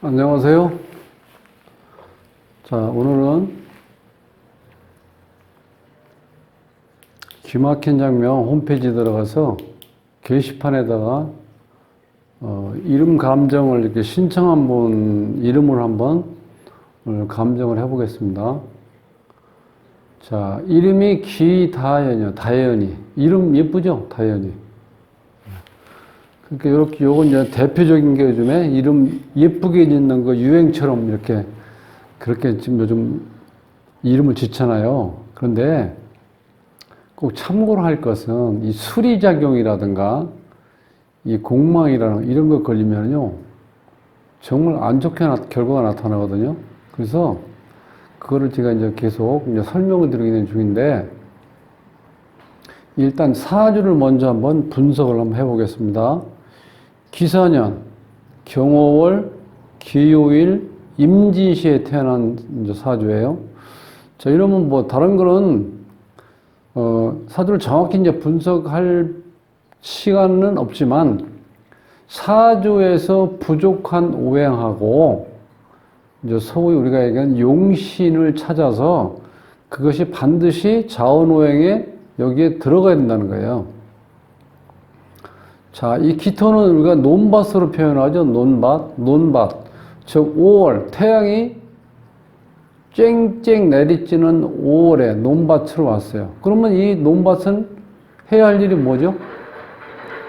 안녕하세요. 자, 오늘은 기막힌 장명 홈페이지 들어가서 게시판에다가 이름 감정을 이렇게 신청한 분 이름을 한번 오늘 감정을 해보겠습니다. 자, 이름이 기다연이요. 다연이. 이름 예쁘죠? 다연이. 그러니까 이렇게 요건 이제 대표적인 게 요즘에 이름 예쁘게 짓는 거 유행처럼 이렇게 그렇게 지금 요즘 이름을 짓잖아요. 그런데 꼭 참고로 할 것은 이 수리작용이라든가 이 공망이라는 이런 거 걸리면요 정말 안 좋게 결과가 나타나거든요. 그래서 그거를 제가 이제 계속 이제 설명을 드리는 중인데 일단 사주를 먼저 한번 분석을 한번 해보겠습니다. 기사년, 경호월, 기요일, 임진시에 태어난 사주예요. 자, 이러면 뭐 다른 거는 사주를 정확히 이제 분석할 시간은 없지만 사주에서 부족한 오행하고 이제 소위 우리가 얘기하는 용신을 찾아서 그것이 반드시 자원오행에 여기에 들어가야 된다는 거예요. 자, 이 기토는 우리가 논밭으로 표현하죠. 논밭. 즉 5월 태양이 쨍쨍 내리쬐는 5월에 논밭으로 왔어요. 그러면 이 논밭은 해야 할 일이 뭐죠?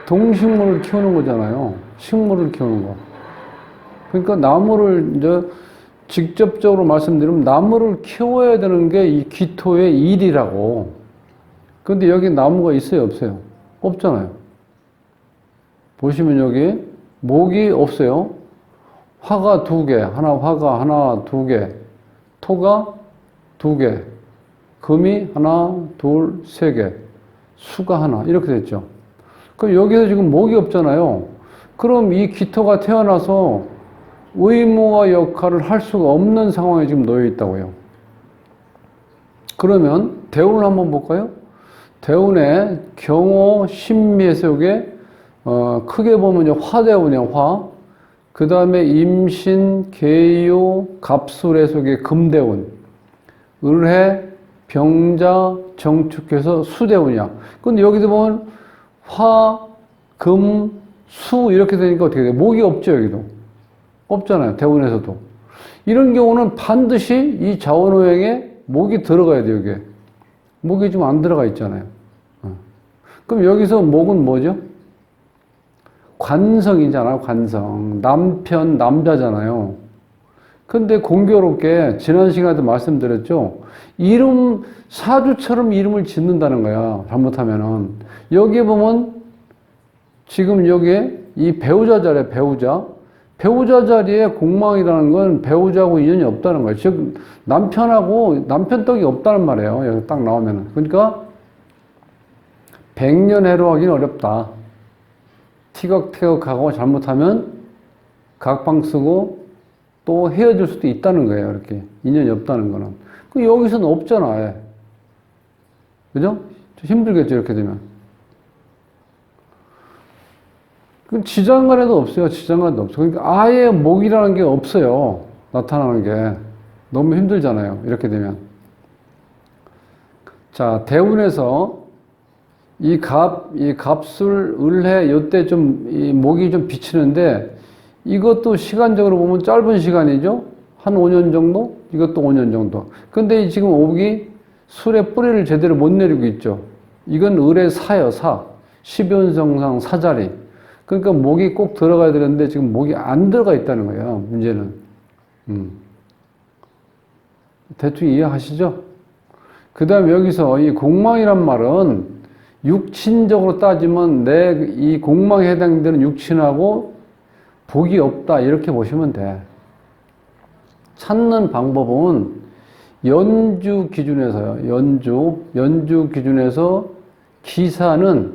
동식물을 키우는 거잖아요. 식물을 키우는 거. 그러니까 나무를 이제 직접적으로 말씀드리면 나무를 키워야 되는 게 이 기토의 일이라고. 근데 여기 나무가 있어요, 없어요? 없잖아요. 보시면 여기 목이 없어요. 화가 2개, 화가 하나, 2개, 토가 2개, 금이 하나, 둘, 3개, 수가 하나 이렇게 됐죠. 그럼 여기서 지금 목이 없잖아요. 그럼 이 기토가 태어나서 의무와 역할을 할 수가 없는 상황에 지금 놓여 있다고요. 그러면 대운을 한번 볼까요? 대운의 경호 신미해석에 크게 보면 이제 화대운이에요, 화. 그 다음에 임신, 계요, 갑술의 속에 금대운. 을해, 병자, 정축해서 수대운이야. 근데 여기도 보면 화, 금, 수 이렇게 되니까 어떻게 돼요? 목이 없죠, 여기도. 없잖아요, 대운에서도. 이런 경우는 반드시 이 자원오행에 목이 들어가야 돼요, 여기에. 목이 좀 안 들어가 있잖아요. 그럼 여기서 목은 뭐죠? 관성이잖아요, 관성. 남편, 남자잖아요. 근데 공교롭게 지난 시간에도 말씀드렸죠. 이름, 사주처럼 이름을 짓는다는 거야, 잘못하면은. 여기에 보면 지금 여기에 이 배우자 자리에 배우자. 배우자 자리에 공망이라는 건 배우자하고 인연이 없다는 거예요. 즉, 남편하고, 남편 떡이 없다는 말이에요. 여기 딱 나오면은. 그러니까, 백년해로 하기는 어렵다. 티격태격하고 잘못하면 각방 쓰고 또 헤어질 수도 있다는 거예요. 이렇게. 인연이 없다는 거는. 그 여기서는 없잖아. 예. 그죠? 좀 힘들겠죠. 이렇게 되면. 그 지장간에도 없어요. 지장간에도 없어요. 그러니까 아예 목이라는 게 없어요. 나타나는 게. 너무 힘들잖아요. 이렇게 되면. 자, 대운에서 이 갑술, 을해, 요때 좀, 이 목이 좀 비치는데, 이것도 시간적으로 보면 짧은 시간이죠? 한 5년 정도? 이것도 5년 정도. 근데 지금 옥이 술의 뿌리를 제대로 못 내리고 있죠? 이건 을의 사요, 사. 십연성상 사자리. 그러니까 목이 꼭 들어가야 되는데, 지금 목이 안 들어가 있다는 거예요, 문제는. 대충 이해하시죠? 그 다음에 여기서 이 공망이란 말은, 육친적으로 따지면 내 이 공망에 해당되는 육친하고 복이 없다 이렇게 보시면 돼. 찾는 방법은 연주 기준에서요. 연주 기준에서 기사는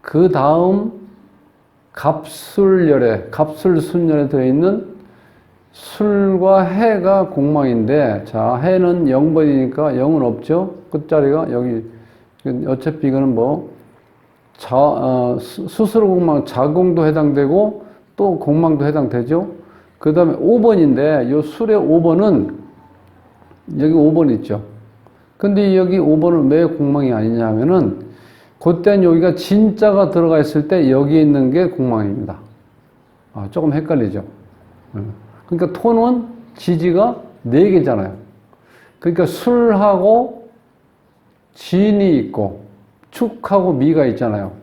그 다음 갑술열에 갑술순열에 들어있는 술과 해가 공망인데 자 해는 0번이니까 0은 없죠. 끝자리가 여기 어차피 이거는 뭐, 스스로 공망, 자공도 해당되고, 또 공망도 해당되죠? 그 다음에 5번인데, 요 술의 5번은, 여기 5번 있죠. 근데 여기 5번은 왜 공망이 아니냐 하면은, 그때는 여기가 진짜가 들어가 있을 때 여기 있는 게 공망입니다. 아, 조금 헷갈리죠. 그러니까 토는 지지가 4개잖아요. 그러니까 술하고 진이 있고, 축하고 미가 있잖아요.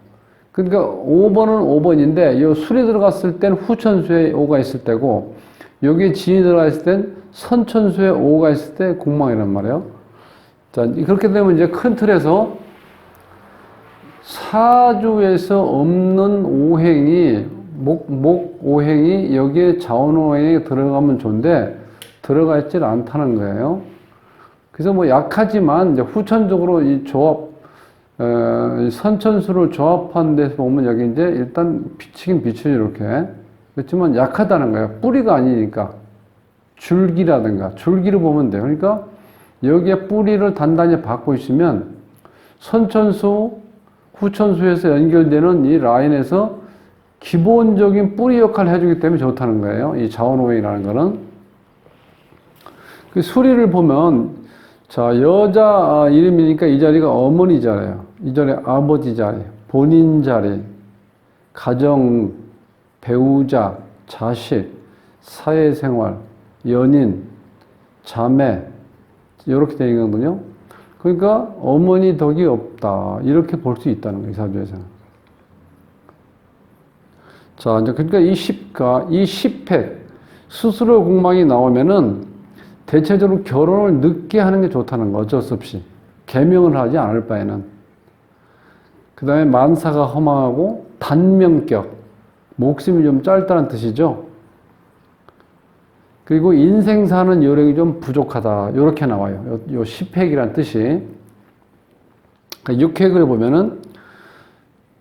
그러니까 5번은 5번인데 이 술이 들어갔을 땐 후천수에 5가 있을 때고 여기에 진이 들어가 있을 땐 선천수에 5가 있을 때 공망이란 말이에요. 자, 그렇게 되면 이제 큰 틀에서 사주에서 없는 오행이 목 오행이 여기에 자원 오행에 들어가면 좋은데 들어가 있질 않다는 거예요. 그래서 뭐 약하지만 이제 후천적으로 이 조합 선천수를 조합한 데서 보면 여기 이제 일단 비치긴 비치죠, 이렇게. 그렇지만 약하다는 거예요. 뿌리가 아니니까. 줄기라든가, 줄기를 보면 돼요. 그러니까 여기에 뿌리를 단단히 받고 있으면 선천수, 후천수에서 연결되는 이 라인에서 기본적인 뿌리 역할을 해주기 때문에 좋다는 거예요. 이 자원오행이라는 거는. 그 수리를 보면 자, 여자 이름이니까 이 자리가 어머니 자리예요. 이 자리 아버지 자리, 본인 자리, 가정, 배우자, 자식, 사회생활, 연인, 자매 이렇게 되는 거거든요. 그러니까 어머니 덕이 없다 이렇게 볼 수 있다는 거예요. 이 사주에서는. 자, 이제 그러니까 이 10획 스스로 공망이 나오면은 대체적으로 결혼을 늦게 하는 게 좋다는 거, 어쩔 수 없이. 계명을 하지 않을 바에는. 그 다음에 만사가 허망하고 단명격, 목숨이 좀 짧다는 뜻이죠. 그리고 인생 사는 요령이 좀 부족하다, 요렇게 나와요. 요 10획이라는 뜻이. 6획을 보면은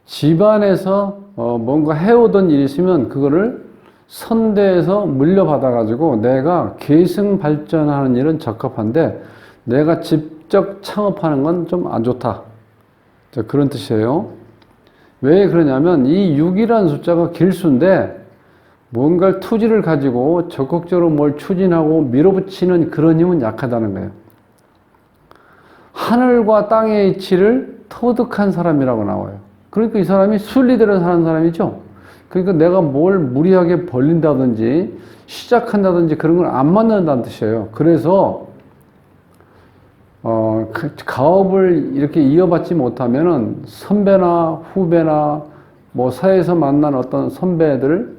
집안에서 뭔가 해오던 일이 있으면 그거를 선대에서 물려받아가지고 내가 계승 발전하는 일은 적합한데 내가 직접 창업하는 건 좀 안 좋다. 그런 뜻이에요. 왜 그러냐면 이 6이라는 숫자가 길수인데 뭔가 투지를 가지고 적극적으로 뭘 추진하고 밀어붙이는 그런 힘은 약하다는 거예요. 하늘과 땅의 이치를 터득한 사람이라고 나와요. 그러니까 이 사람이 순리대로 사는 사람이죠. 그러니까 내가 뭘 무리하게 벌린다든지 시작한다든지 그런 걸 안 만든다는 뜻이에요. 그래서 가업을 이렇게 이어받지 못하면은 선배나 후배나 뭐 사회에서 만난 어떤 선배들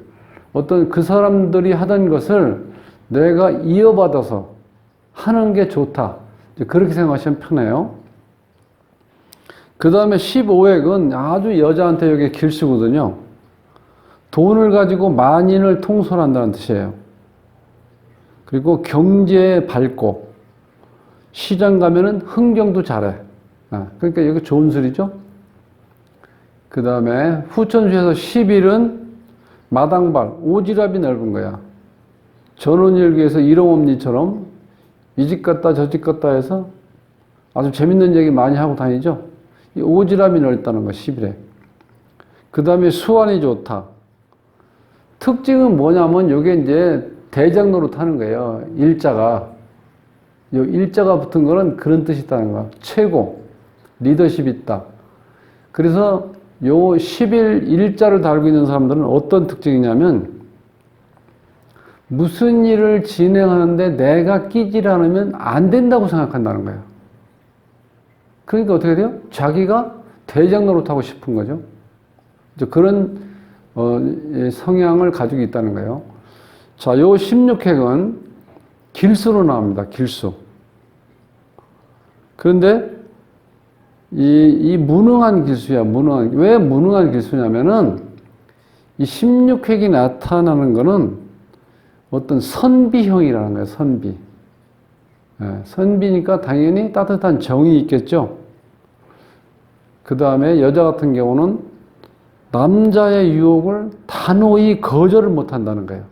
어떤 그 사람들이 하던 것을 내가 이어받아서 하는 게 좋다. 그렇게 생각하시면 편해요. 그 다음에 15획은 아주 여자한테 여기 길수거든요. 돈을 가지고 만인을 통솔한다는 뜻이에요. 그리고 경제에 밝고 시장 가면은 흥경도 잘해. 그러니까 여기 좋은 술이죠. 그 다음에 후천수에서 10일은 마당발, 오지랖이 넓은 거야. 전원일기에서 일용엄니처럼 이 집 갔다 저 집 갔다 해서 아주 재밌는 얘기 많이 하고 다니죠. 이 오지랖이 넓다는 거 10일에. 그 다음에 수완이 좋다. 특징은 뭐냐면 요게 이제 대장 노릇 하는 거예요. 일자가. 요 일자가 붙은 거는 그런 뜻이 있다는 거야. 최고. 리더십이 있다. 그래서 요 10일 일자를 달고 있는 사람들은 어떤 특징이냐면 무슨 일을 진행하는데 내가 끼질 않으면 안 된다고 생각한다는 거예요. 그러니까 어떻게 돼요? 자기가 대장 노릇하고 싶은 거죠. 그런 성향을 가지고 있다는 거예요. 자, 요 16획은 길수로 나옵니다. 길수. 그런데 이 무능한 길수야. 왜 무능한 길수냐면은 이 16획이 나타나는 거는 어떤 선비형이라는 거예요. 선비. 선비니까 당연히 따뜻한 정이 있겠죠. 그 다음에 여자 같은 경우는 남자의 유혹을 단호히 거절을 못 한다는 거예요.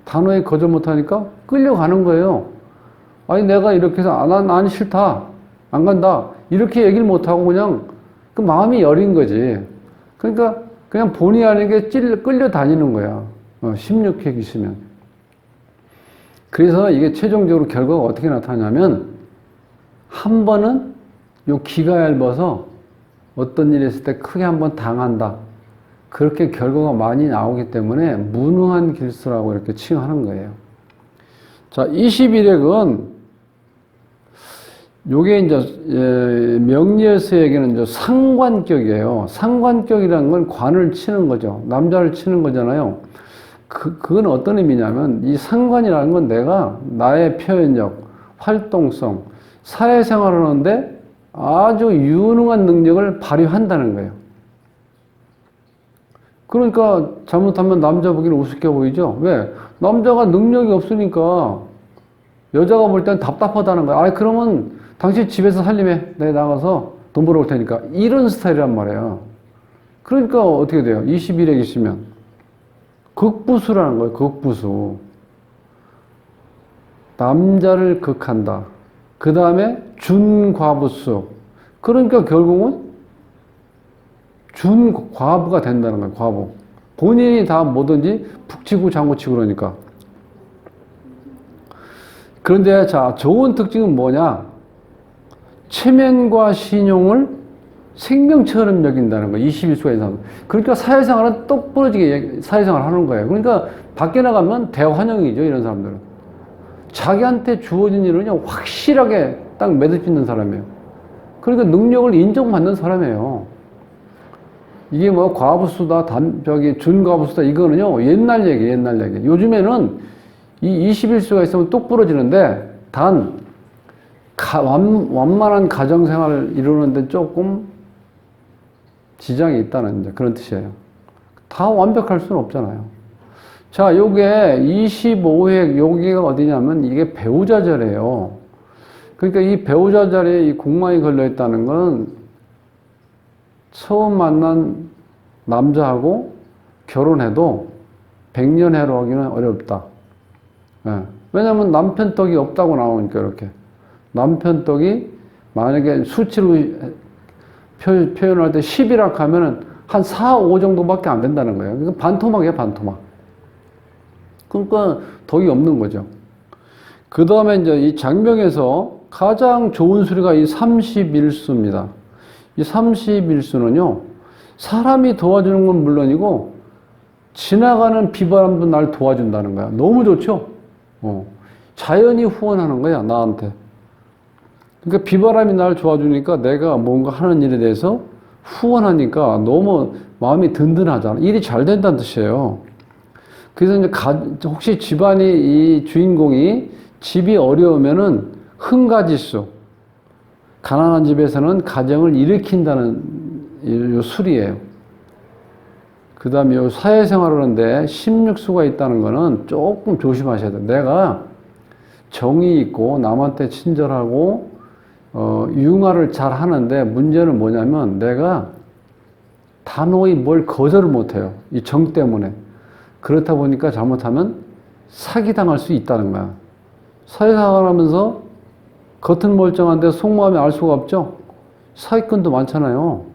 단호히 거절 못 하니까 끌려가는 거예요. 아니, 내가 이렇게 해서, 난 싫다. 안 간다. 이렇게 얘기를 못 하고 그냥 그 마음이 여린 거지. 그러니까 그냥 본의 아니게 끌려다니는 거야. 16획 있으면. 그래서 이게 최종적으로 결과가 어떻게 나타나냐면, 한 번은 요 기가 얇아서 어떤 일이 있을 때 크게 한번 당한다. 그렇게 결과가 많이 나오기 때문에 무능한 길수라고 이렇게 칭하는 거예요. 자, 21획은 요게 이제 명리에서에게는 이제 상관격이에요. 상관격이라는 건 관을 치는 거죠. 남자를 치는 거잖아요. 그건 어떤 의미냐면 이 상관이라는 건 내가 나의 표현력, 활동성, 사회생활을 하는데 아주 유능한 능력을 발휘한다는 거예요. 그러니까 잘못하면 남자 보기는 우습게 보이죠? 왜? 남자가 능력이 없으니까 여자가 볼 땐 답답하다는 거야. 아, 그러면 당신 집에서 살림해. 내가 나가서 돈 벌어올 테니까. 이런 스타일이란 말이에요. 그러니까 어떻게 돼요? 21획 있으면. 극부수라는 거예요. 극부수. 남자를 극한다. 그 다음에 준과부수. 그러니까 결국은 준과부가 된다는 거예요. 과부. 본인이 다 뭐든지 북치고 장구치고 그러니까. 그런데 자, 좋은 특징은 뭐냐? 체면과 신용을 생명처럼 여긴다는 거예요. 21수가 이상. 그러니까 사회생활은 똑부러지게 사회생활을 하는 거예요. 그러니까 밖에 나가면 대환영이죠. 이런 사람들은. 자기한테 주어진 일은요, 확실하게 딱 매듭짓는 사람이에요. 그러니까 능력을 인정받는 사람이에요. 이게 뭐 과부수다, 준과부수다, 이거는요, 옛날 얘기. 요즘에는 이 21수가 있으면 똑 부러지는데, 완만한 가정생활을 이루는데 조금 지장이 있다는 이제 그런 뜻이에요. 다 완벽할 수는 없잖아요. 자, 요게 25획, 여기가 어디냐면 이게 배우자 자리예요. 그러니까 이 배우자 자리에 이 공망이 걸려 있다는 건 처음 만난 남자하고 결혼해도 100년 해로 하기는 어렵다. 예. 왜냐면 남편 떡이 없다고 나오니까 이렇게. 남편 떡이 만약에 수치로 표현할 때 10이라 하면은 한 4, 5 정도밖에 안 된다는 거예요. 그러니까 반토막이에요, 반토막. 그러니까 덕이 없는 거죠. 그 다음에 이제 이 장명에서 가장 좋은 수리가 이 31수입니다. 이 31수는요, 사람이 도와주는 건 물론이고, 지나가는 비바람도 날 도와준다는 거야. 너무 좋죠? 자연이 후원하는 거야, 나한테. 그러니까 비바람이 날 도와주니까 내가 뭔가 하는 일에 대해서 후원하니까 너무 마음이 든든하잖아. 일이 잘 된다는 뜻이에요. 그래서 이제 혹시 집안이 이 주인공이 집이 어려우면은 흥가지수. 가난한 집에서는 가정을 일으킨다는 요 술이에요. 그 다음에 요 사회생활을 하는데 16수가 있다는 거는 조금 조심하셔야 돼요. 내가 정이 있고 남한테 친절하고 융화를 잘 하는데 문제는 뭐냐면 내가 단호히 뭘 거절을 못해요. 이 정 때문에. 그렇다 보니까 잘못하면 사기당할 수 있다는 거야. 사회생활 하면서 겉은 멀쩡한데 속마음이 알 수가 없죠? 사기꾼도 많잖아요.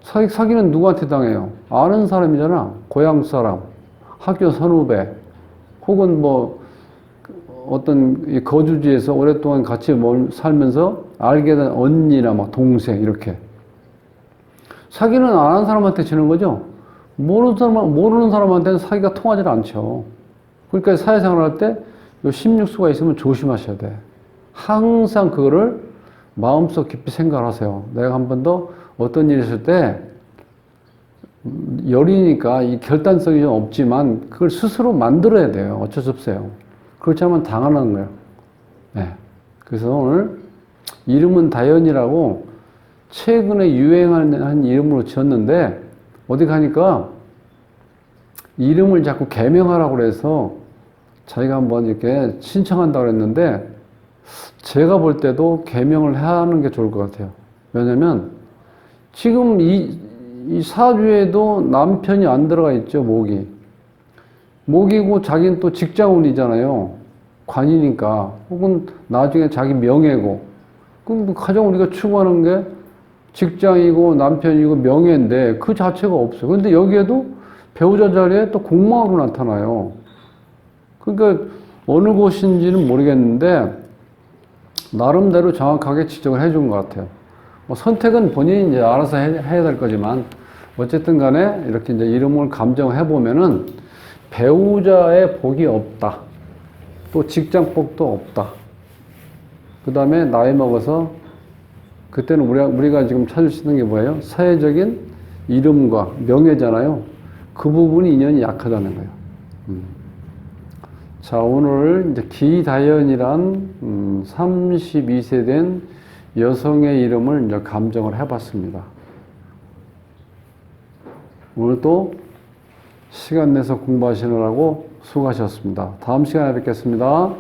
사기는 누구한테 당해요? 아는 사람이잖아. 고향 사람, 학교 선후배, 혹은 뭐 어떤 거주지에서 오랫동안 같이 살면서 알게 된 언니나 막 동생 이렇게. 사기는 안 한 사람한테 지는 거죠. 모르는 사람한테는 사기가 통하지 않죠. 그러니까 사회생활 할 때 요 16수가 있으면 조심하셔야 돼. 항상 그거를 마음속 깊이 생각하세요. 내가 한 번 더 어떤 일이 있을 때 열이니까 이 결단성이 좀 없지만 그걸 스스로 만들어야 돼요. 어쩔 수 없어요. 그렇지 않으면 당하는 거예요. 네. 그래서 오늘 이름은 다연이라고 최근에 유행하는 이름으로 지었는데 어디 가니까 이름을 자꾸 개명하라고 그래서 자기가 한번 이렇게 신청한다고 그랬는데 제가 볼 때도 개명을 하는 게 좋을 것 같아요. 왜냐면 지금 이 사주에도 남편이 안 들어가 있죠, 목이. 목이고 자기는 또 직장운이잖아요. 관이니까. 혹은 나중에 자기 명예고. 그럼 가장 우리가 추구하는 게 직장이고 남편이고 명예인데 그 자체가 없어요. 그런데 여기에도 배우자 자리에 또 공무원으로 나타나요. 그러니까 어느 곳인지는 모르겠는데 나름대로 정확하게 지적을 해준 것 같아요. 뭐 선택은 본인이 이제 알아서 해야 될 거지만 어쨌든 간에 이렇게 이제 이름을 감정해 보면은 배우자의 복이 없다. 또 직장복도 없다. 그 다음에 나이 먹어서 그때는 우리가 지금 찾을 수 있는 게 뭐예요? 사회적인 이름과 명예잖아요. 그 부분이 인연이 약하다는 거예요. 자, 오늘 이제 기다연이란 32세 된 여성의 이름을 이제 감정을 해봤습니다. 오늘 또 시간 내서 공부하시느라고 수고하셨습니다. 다음 시간에 뵙겠습니다.